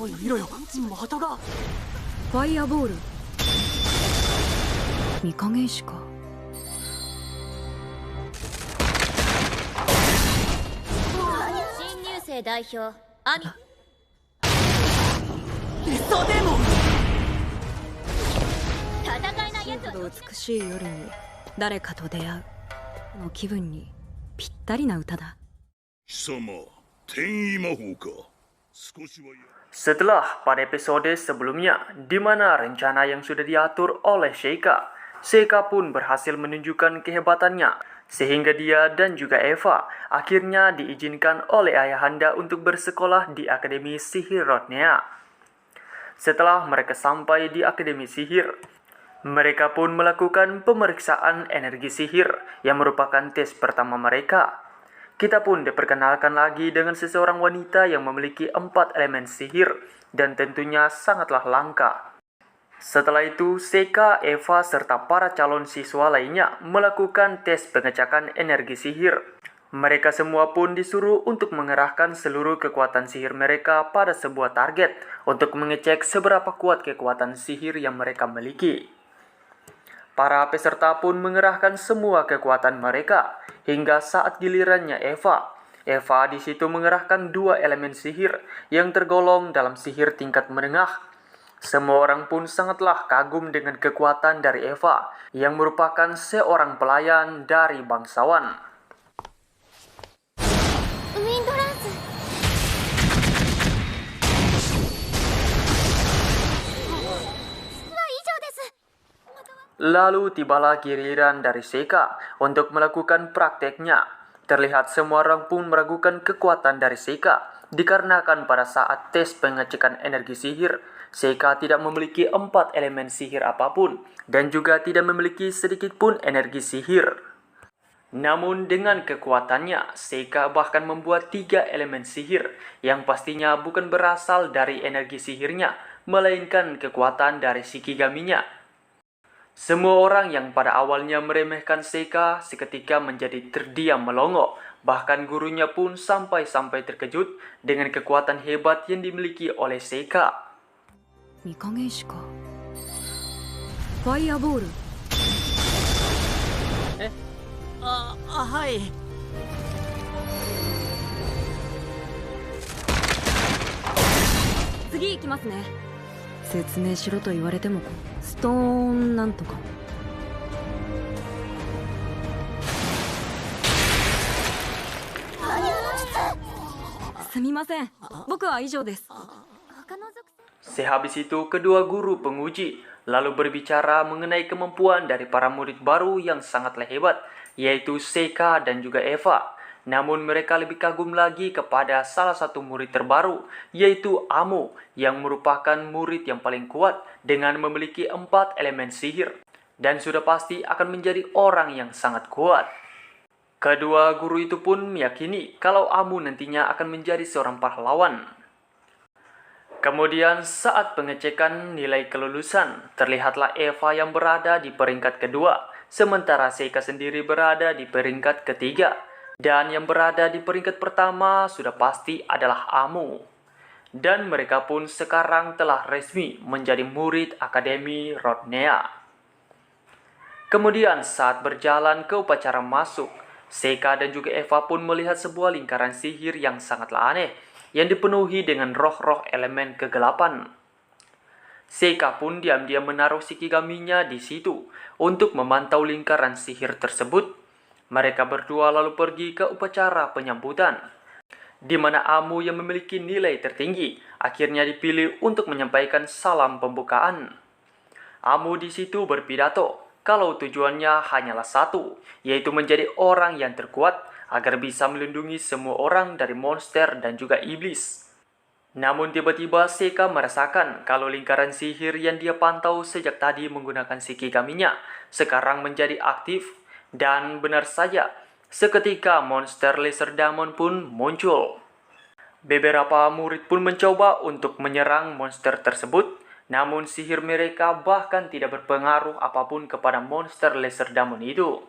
い見ろよ、的が。ファイアボール。御影石か。新入生代表アミ。エサデーモン。戦えないやつはほど美しい夜に誰かと出会うの気分にぴったりな歌だ。貴様、転移魔法か。少しはや。Setelah pada episode sebelumnya, di mana rencana yang sudah diatur oleh Sheikah, Sheikah pun berhasil menunjukkan kehebatannya, sehingga dia dan juga Eva akhirnya diizinkan oleh ayahanda untuk bersekolah di Akademi Sihir Rodnea. Setelah mereka sampai di Akademi Sihir, mereka pun melakukan pemeriksaan energi sihir yang merupakan tes pertama mereka. Kita pun diperkenalkan lagi dengan seseorang wanita yang memiliki 4 elemen sihir dan tentunya sangatlah langka. Setelah itu, Sheikah, Eva, serta para calon siswa lainnya melakukan tes pengecekan energi sihir. Mereka semua pun disuruh untuk mengerahkan seluruh kekuatan sihir mereka pada sebuah target untuk mengecek seberapa kuat kekuatan sihir yang mereka miliki. Para peserta pun mengerahkan semua kekuatan mereka hingga saat gilirannya Eva. Eva di situ mengerahkan 2 elemen sihir yang tergolong dalam sihir tingkat menengah. Semua orang pun sangatlah kagum dengan kekuatan dari Eva yang merupakan seorang pelayan dari bangsawan. ウィンドランス。 Lalu tibalah giliran dari Sheikah untuk melakukan prakteknya. Terlihat semua orang pun meragukan kekuatan dari Sheikah dikarenakan pada saat tes pengecekan energi sihir, Sheikah tidak memiliki 4 elemen sihir apapun dan juga tidak memiliki sedikit pun energi sihir. Namun dengan kekuatannya, Sheikah bahkan membuat 3 elemen sihir yang pastinya bukan berasal dari energi sihirnya, melainkan kekuatan dari Shikigaminya. Semua orang yang pada awalnya meremehkan Sheikah seketika menjadi terdiam melongo. Bahkan gurunya pun sampai-sampai terkejut dengan kekuatan hebat yang dimiliki oleh Sheikah. 御影石か。ファイアボール。はい。次行きますね。説明しろと言われてもストーンなんとか。すみません、僕は以上です。 Sehabis itu kedua guru penguji lalu berbicara mengenai kemampuan dari para murid baru yang sangatlah hebat, yaitu Sheikah dan juga Eva. Namun mereka lebih kagum lagi kepada salah satu murid terbaru, yaitu Amu, yang merupakan murid yang paling kuat dengan memiliki 4 elemen sihir, dan sudah pasti akan menjadi orang yang sangat kuat. Kedua guru itu pun meyakini kalau Amu nantinya akan menjadi seorang pahlawan. Kemudian saat pengecekan nilai kelulusan, terlihatlah Eva yang berada di peringkat kedua, sementara Sheikah sendiri berada di peringkat ketiga. Dan yang berada di peringkat pertama sudah pasti adalah Amu. Dan mereka pun sekarang telah resmi menjadi murid Akademi Rodnea. Kemudian saat berjalan ke upacara masuk, Sheikah dan juga Eva pun melihat sebuah lingkaran sihir yang sangatlah aneh, yang dipenuhi dengan roh-roh elemen kegelapan. Sheikah pun diam-diam menaruh Shikigaminya di situ untuk memantau lingkaran sihir tersebut. Mereka berdua lalu pergi ke upacara penyambutan, di mana Amu yang memiliki nilai tertinggi akhirnya dipilih untuk menyampaikan salam pembukaan. Amu di situ berpidato kalau tujuannya hanyalah satu, yaitu menjadi orang yang terkuat agar bisa melindungi semua orang dari monster dan juga iblis. Namun tiba-tiba Sheikah merasakan kalau lingkaran sihir yang dia pantau sejak tadi menggunakan Shikigaminya sekarang menjadi aktif. Dan benar saja, seketika monster laser demon pun muncul. Beberapa murid pun mencoba untuk menyerang monster tersebut, namun sihir mereka bahkan tidak berpengaruh apapun kepada monster laser demon itu.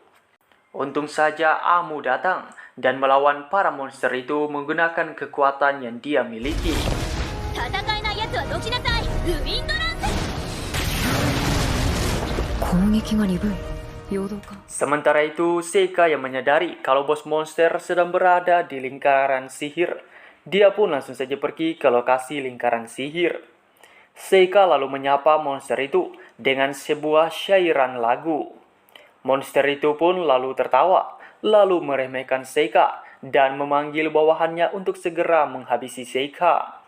Untung saja Amu datang dan melawan para monster itu menggunakan kekuatan yang dia miliki. 起きなさい。ウィンドランス。攻撃が鈍い。陽動か。 Sementara itu, Seika yang menyadari kalau bos monster sedang berada di lingkaran sihir. Dia pun langsung saja pergi ke lokasi lingkaran sihir. Seika lalu menyapa monster itu dengan sebuah syairan lagu. Monster itu pun lalu tertawa, lalu meremehkan Seika dan memanggil bawahannya untuk segera menghabisi Seika.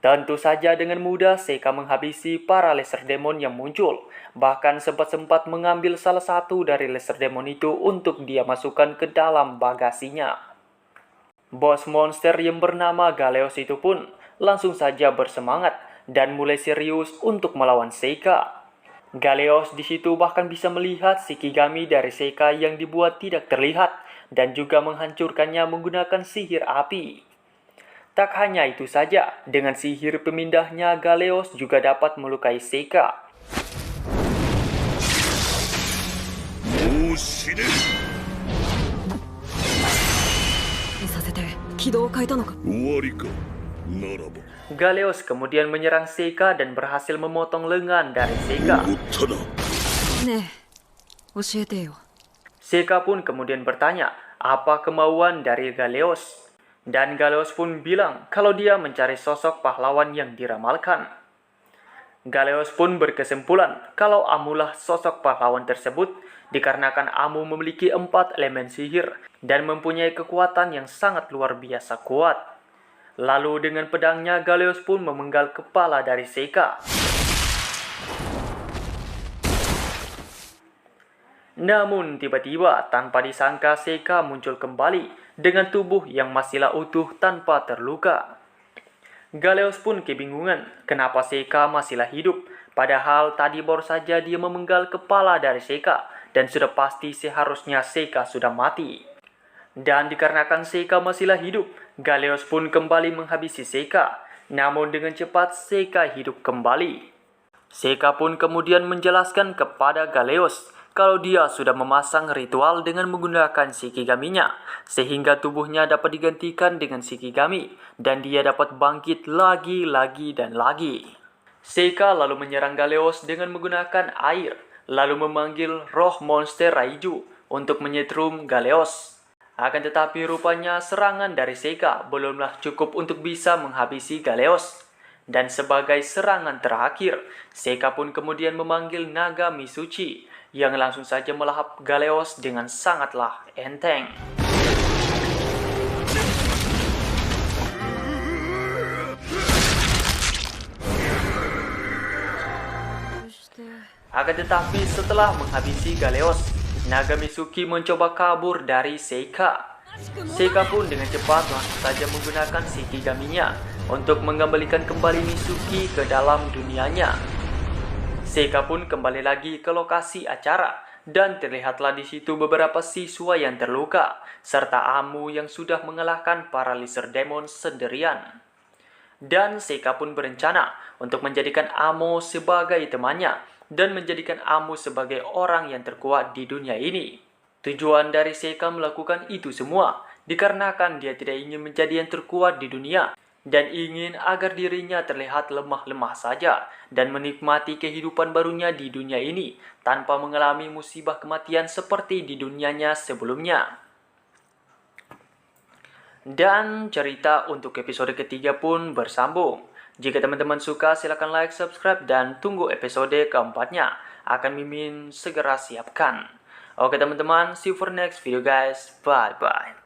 Tentu saja dengan mudah Seika menghabisi para laser demon yang muncul, bahkan sempat-sempat mengambil salah satu dari laser demon itu untuk dia masukkan ke dalam bagasinya. Bos monster yang bernama Galeos itu pun langsung saja bersemangat dan mulai serius untuk melawan Seika. Galeos di situ bahkan bisa melihat Shikigami dari Seika yang dibuat tidak terlihat dan juga menghancurkannya menggunakan sihir api. Tak hanya itu saja, dengan sihir pemindahnya Galeos juga dapat melukai Seika. もう死ね。させて軌道を変えたのか。終わりか。ならば。 Galeos kemudian menyerang Seika dan berhasil memotong lengan dari Seika. おったな。ねえ教えてよ。 Seika pun kemudian bertanya apa kemauan dari Galeos. Dan Galeos pun bilang kalau dia mencari sosok pahlawan yang diramalkan. Galeos pun berkesimpulan kalau Amulah sosok pahlawan tersebut dikarenakan Amu memiliki 4 elemen sihir dan mempunyai kekuatan yang sangat luar biasa kuat. Lalu dengan pedangnya Galeos pun memenggal kepala dari Seika. Namun tiba-tiba tanpa disangka Seika muncul kembali dengan tubuh yang masihlah utuh tanpa terluka. Galeos pun kebingungan kenapa Seika masihlah hidup, padahal tadi baru saja dia memenggal kepala dari Seika dan sudah pasti seharusnya Seika sudah mati. Dan dikarenakan Seika masihlah hidup, Galeos pun kembali menghabisi Seika. Namun dengan cepat Seika hidup kembali. Seika pun kemudian menjelaskan kepada Galeos kalau dia sudah memasang ritual dengan menggunakan Shikigaminya, sehingga tubuhnya dapat digantikan dengan Shikigami, dan dia dapat bangkit lagi dan lagi. Seika lalu menyerang Galeos dengan menggunakan air, lalu memanggil roh monster Raiju untuk menyetrum Galeos. Akan tetapi rupanya serangan dari Seika belumlah cukup untuk bisa menghabisi Galeos. Dan sebagai serangan terakhir, Seika pun kemudian memanggil naga Misuchi yang langsung saja melahap Galeos dengan sangatlah enteng. Akan tetapi setelah menghabisi Galeos, naga Misuchi mencoba kabur dari Seika. Seika pun dengan cepat langsung saja menggunakan Shikigaminya untuk mengembalikan kembali Misuchi ke dalam dunianya. Seika pun kembali lagi ke lokasi acara dan terlihatlah di situ beberapa siswa yang terluka serta Amu yang sudah mengalahkan para laser demon sendirian. Dan Seika pun berencana untuk menjadikan Amu sebagai temannya dan menjadikan Amu sebagai orang yang terkuat di dunia ini. Tujuan dari Seika melakukan itu semua dikarenakan dia tidak ingin menjadi yang terkuat di dunia dan ingin agar dirinya terlihat lemah-lemah saja dan menikmati kehidupan barunya di dunia ini tanpa mengalami musibah kematian seperti di dunianya sebelumnya. Dan cerita untuk episode ketiga pun bersambung. Jika teman-teman suka silahkan like, subscribe, dan tunggu episode keempatnya. Akan Mimin segera siapkan. Oke teman-teman, see you for next video guys. Bye-bye.